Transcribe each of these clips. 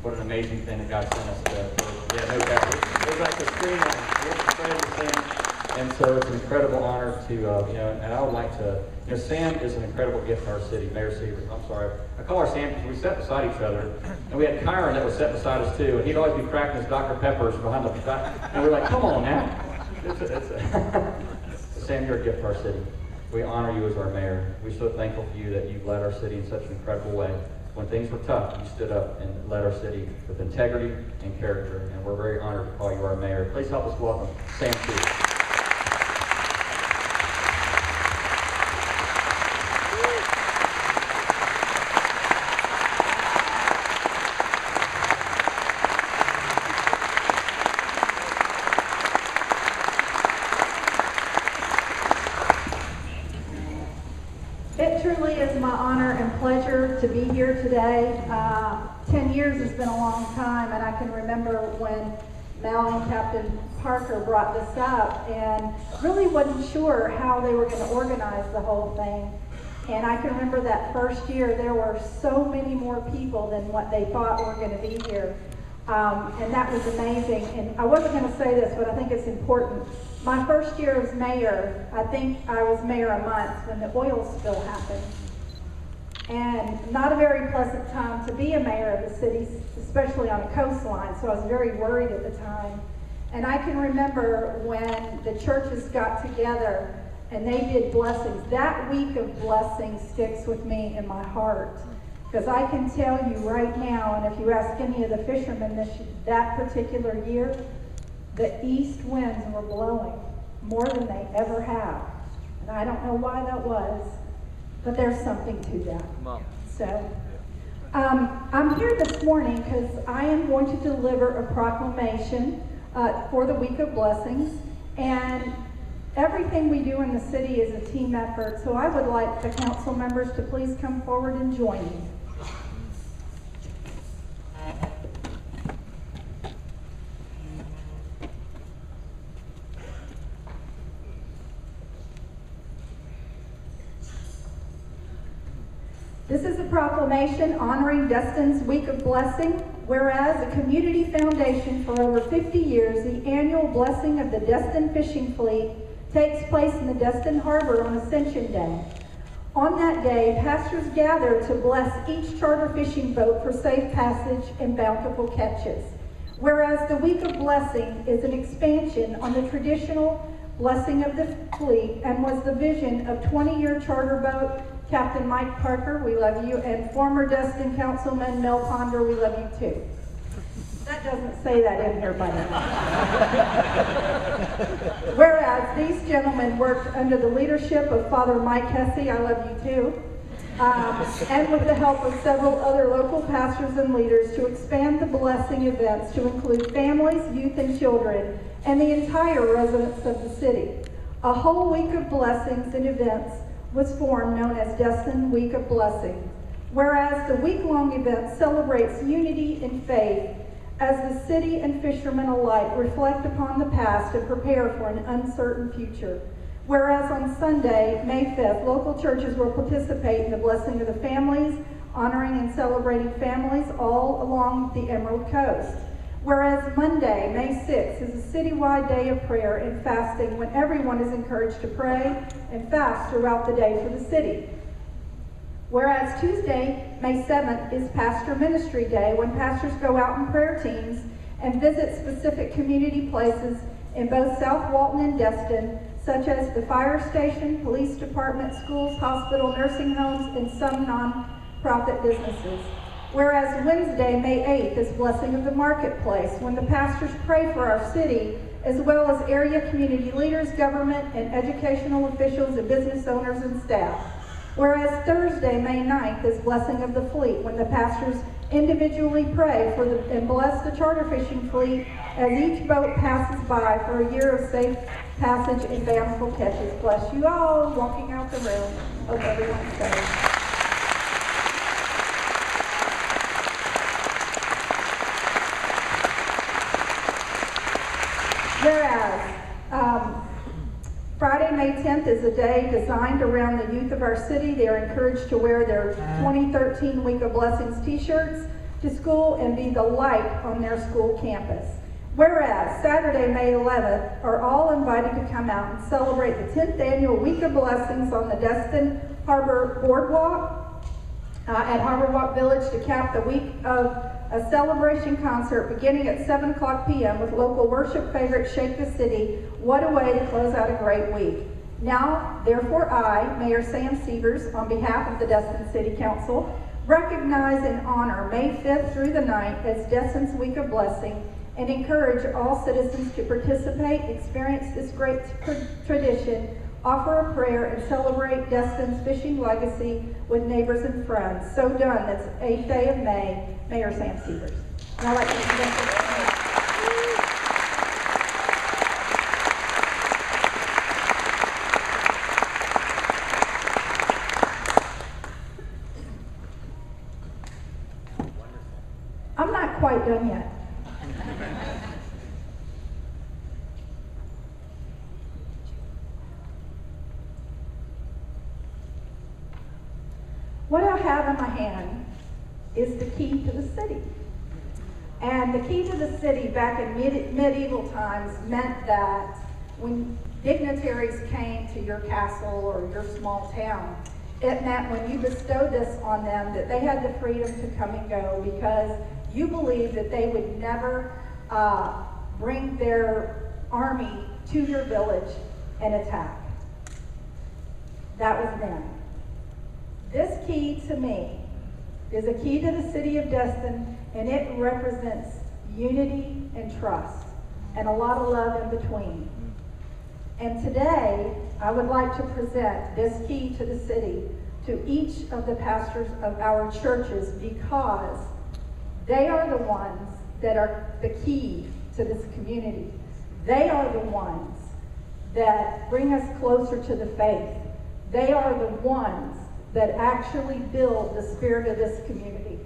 what an amazing thing that God sent us to. Yeah, no doubt. It was like the screen on. And so it's an incredible honor to, and I would like to, Sam is an incredible gift to our city, Mayor Seaver. I'm sorry. I call her Sam because we sat beside each other, and we had Kyron that was sat beside us too, and he'd always be cracking his Dr. Peppers behind the and we're like, come on now. Sam, you're a gift to our city. We honor you as our mayor. We're so thankful for you that you've led our city in such an incredible way. When things were tough, you stood up and led our city with integrity and character, and we're very honored to call you our mayor. Please help us welcome Sam Seaver. It truly is my honor and pleasure to be here today. 10 years has been a long time, and I can remember when Mel and Captain Parker brought this up and really wasn't sure how they were going to organize the whole thing. And I can remember that first year there were so many more people than what they thought were going to be here. And that was amazing. And I wasn't going to say this, but I think it's important. My first year as mayor, I think I was mayor a month when the oil spill happened. And not a very pleasant time to be a mayor of the city, especially on a coastline, so I was very worried at the time. And I can remember when the churches got together and they did blessings. That week of blessings sticks with me in my heart. Because I can tell you right now, and if you ask any of the fishermen that particular year, the east winds were blowing more than they ever have. And I don't know why that was, but there's something to that. So, I'm here this morning because I am going to deliver a proclamation for the Week of Blessings. And everything we do in the city is a team effort, so I would like the council members to please come forward and join me. This is a proclamation honoring Destin's Week of Blessing, whereas a community foundation for over 50 years, the annual blessing of the Destin fishing fleet takes place in the Destin Harbor on Ascension Day. On that day, pastors gather to bless each charter fishing boat for safe passage and bountiful catches. Whereas the Week of Blessing is an expansion on the traditional blessing of the fleet and was the vision of 20-year charter boat Captain Mike Parker, we love you, and former Destin Councilman Mel Ponder, we love you too. That doesn't say that in here, buddy. Whereas these gentlemen worked under the leadership of Father Mike Hesse, I love you too, and with the help of several other local pastors and leaders to expand the blessing events to include families, youth, and children, and the entire residents of the city. A whole week of blessings and events was formed known as Destin Week of Blessing, whereas the week-long event celebrates unity and faith as the city and fishermen alike reflect upon the past and prepare for an uncertain future. Whereas on Sunday, May 5th, local churches will participate in the blessing of the families, honoring and celebrating families all along the Emerald Coast. Whereas Monday, May 6th, is a citywide day of prayer and fasting when everyone is encouraged to pray and fast throughout the day for the city. Whereas Tuesday, May 7th, is Pastor Ministry Day when pastors go out in prayer teams and visit specific community places in both South Walton and Destin, such as the fire station, police department, schools, hospital, nursing homes, and some non-profit businesses. Whereas Wednesday, May 8th, is Blessing of the Marketplace, when the pastors pray for our city, as well as area community leaders, government, and educational officials and business owners and staff. Whereas Thursday, May 9th, is Blessing of the Fleet, when the pastors individually pray for and bless the charter fishing fleet as each boat passes by for a year of safe passage and bountiful catches. Bless you all walking out the room. Hope everyone's safe. Whereas Friday, May 10th is a day designed around the youth of our city. They are encouraged to wear their 2013 Week of Blessings t-shirts to school and be the light on their school campus. Whereas Saturday, May 11th, are all invited to come out and celebrate the 10th annual Week of Blessings on the Destin Harbor Boardwalk at Harbor Walk Village to cap the week of a celebration concert beginning at 7 o'clock p.m. with local worship favorite Shake the City. What a way to close out a great week. Now, therefore, I, Mayor Sam Severs, on behalf of the Destin City Council, recognize and honor May 5th through the 9th as Destin's Week of Blessing and encourage all citizens to participate, experience this great tradition, offer a prayer, and celebrate Destin's fishing legacy with neighbors and friends. So done, that's 8th day of May, Mayor Sam Severs. And I'd like to present this. I'm not quite done yet. What I have in my hand is the key to the city. And the key to the city back in medieval times meant that when dignitaries came to your castle or your small town, it meant when you bestowed this on them that they had the freedom to come and go because you believed that they would never bring their army to your village and attack. That was then. This key to me is a key to the city of Destin, and it represents unity and trust and a lot of love in between. And today, I would like to present this key to the city to each of the pastors of our churches because they are the ones that are the key to this community. They are the ones that bring us closer to the faith. They are the ones that actually build the spirit of this community.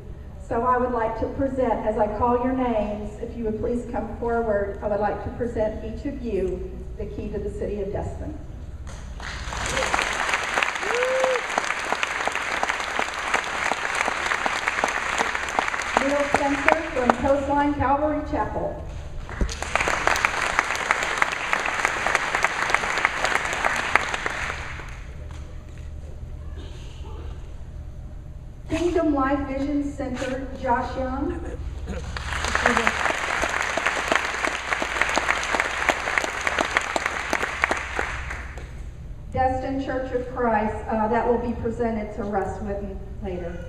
So I would like to present, as I call your names, if you would please come forward, I would like to present each of you the key to the city of Destin. Neil Spencer from Coastline Calvary Chapel. Kingdom Life Vision Center, Josh Young. Destin Church of Christ, that will be presented to Russ Whitten later.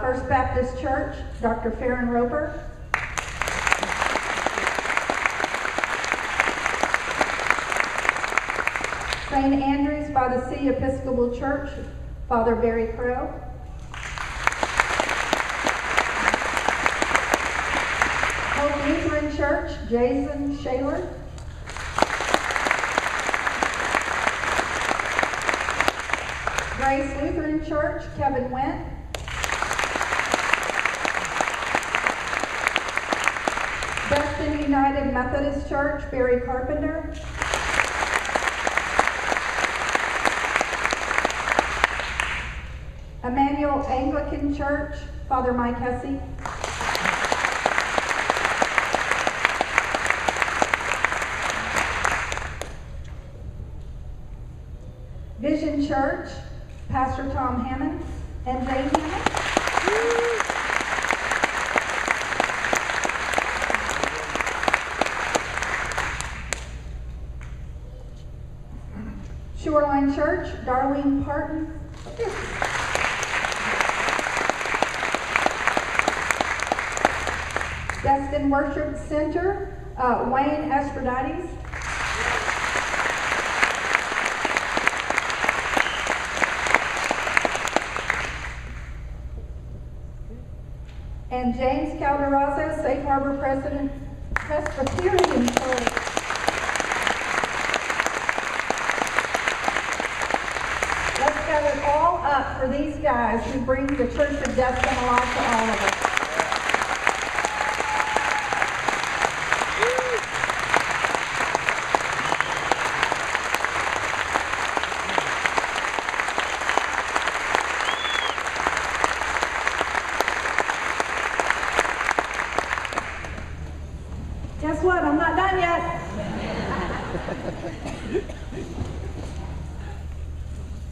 First Baptist Church, Dr. Farron Roper. St. Andrews by the Sea Episcopal Church, Father Barry Crow. Hope Lutheran Church, Jason Shaler. Grace Lutheran Church, Kevin Went. Destin United Methodist Church, Barry Carpenter. Emmanuel Anglican Church, Father Mike Hesse. Vision Church, Pastor Tom Hammond and Jane Hammond. Shoreline Church, Darlene Parton. Destin Worship Center, Wayne Astrodides. And James Calderazzo, Safe Harbor President, Presbyterian Church. Let's gather it all up for these guys who bring the Church of Destin alive to all of us.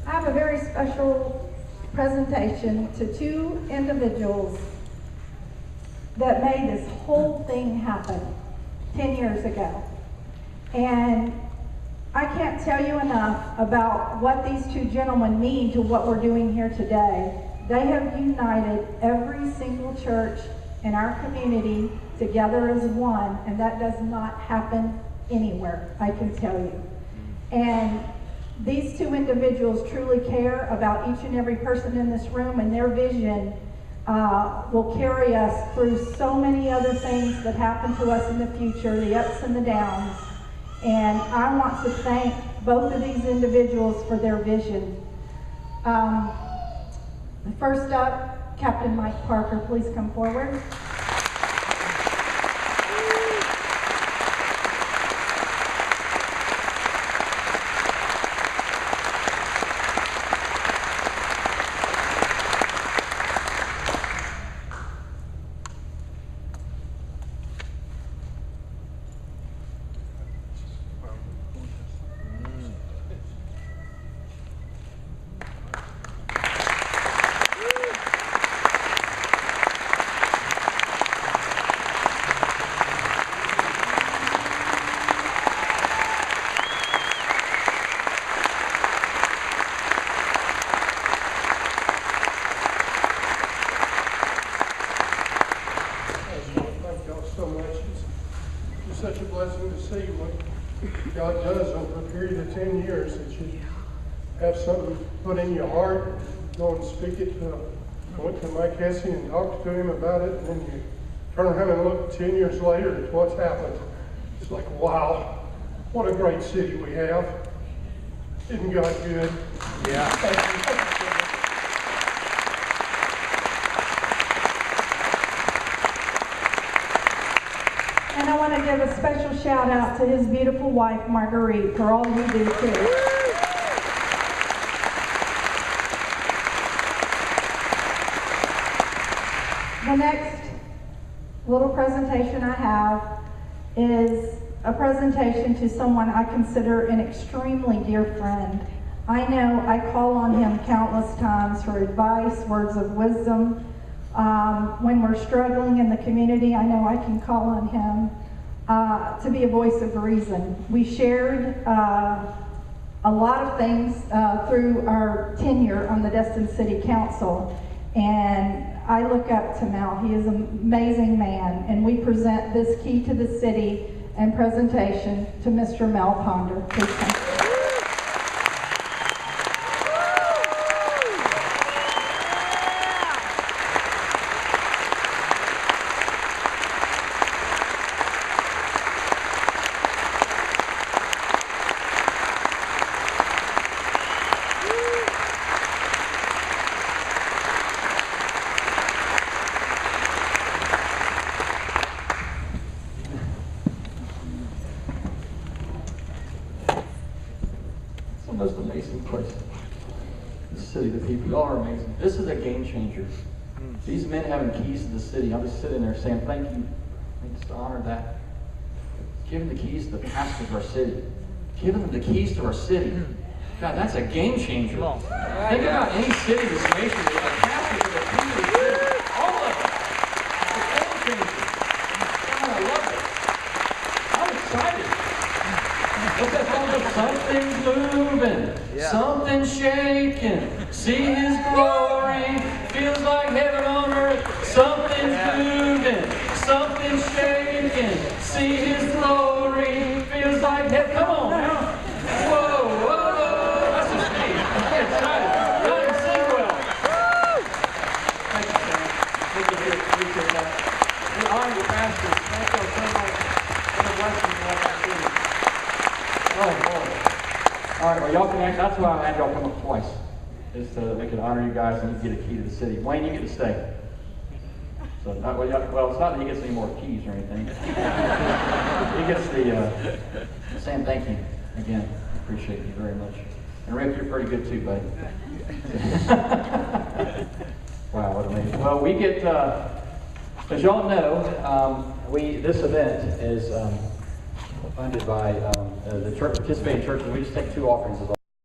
I have a very special presentation to two individuals that made this whole thing happen 10 years ago. And I can't tell you enough about what these two gentlemen mean to what we're doing here today. They have united every single church in our community together as one, and that does not happen anywhere, I can tell you. And these two individuals truly care about each and every person in this room, and their vision will carry us through so many other things that happen to us in the future, the ups and the downs. And I want to thank both of these individuals for their vision. First up, Captain Mike Parker, please come forward. Such a blessing to see what God does over a period of 10 years, that you have something put in your heart, go and speak it to. I went to Mike Hesse and talked to him about it, and then you turn around and look 10 years later at what's happened. It's like, wow, what a great city we have. Isn't God good? Yeah. Thank you. And I want to give a special shout out to his beautiful wife, Marguerite, for all you do too. The next little presentation I have is a presentation to someone I consider an extremely dear friend. I know I call on him countless times for advice, words of wisdom. When we're struggling in the community, I know I can call on him to be a voice of reason. We shared a lot of things through our tenure on the Destin City Council, and I look up to Mel. He is an amazing man, and we present this key to the city and presentation to Mr. Mel Ponder. Please come. Most amazing place. The city, the people, y'all are amazing. This is a game changer. These men having keys to the city. I'm just sitting there saying, thank you. Thanks to honor that. Giving the keys to the pastors of our city. Giving them the keys to our city. God, that's a game changer. Think about any city in this nation with a pastor to the keys to the city. All of them. It's a game changer. God, I love it. I'm excited. What's that song? Something's moving, something's shaking. See His glory, feels like heaven on earth. Something's moving, something's shaking. See His glory, feels like heaven. Come on now. Whoa, whoa, that's just me. I get excited. Y'all can sing well. Thank you, Sam. Thank you, appreciate that. We honor the pastors. Thank you so much for the blessing of that city. Oh, Lord. All right, well, y'all can act. That's why I had y'all come up twice, is so that we can honor you guys and you get a key to the city. Wayne, you get to stay. So, well, it's not that he gets any more keys or anything. He gets the Sam, thank you again. I appreciate you very much. And Rick, you're pretty good too, buddy. Wow, what amazing. Well, we get, as y'all know, this event is funded by the church, participating church, and we just take 2 offerings as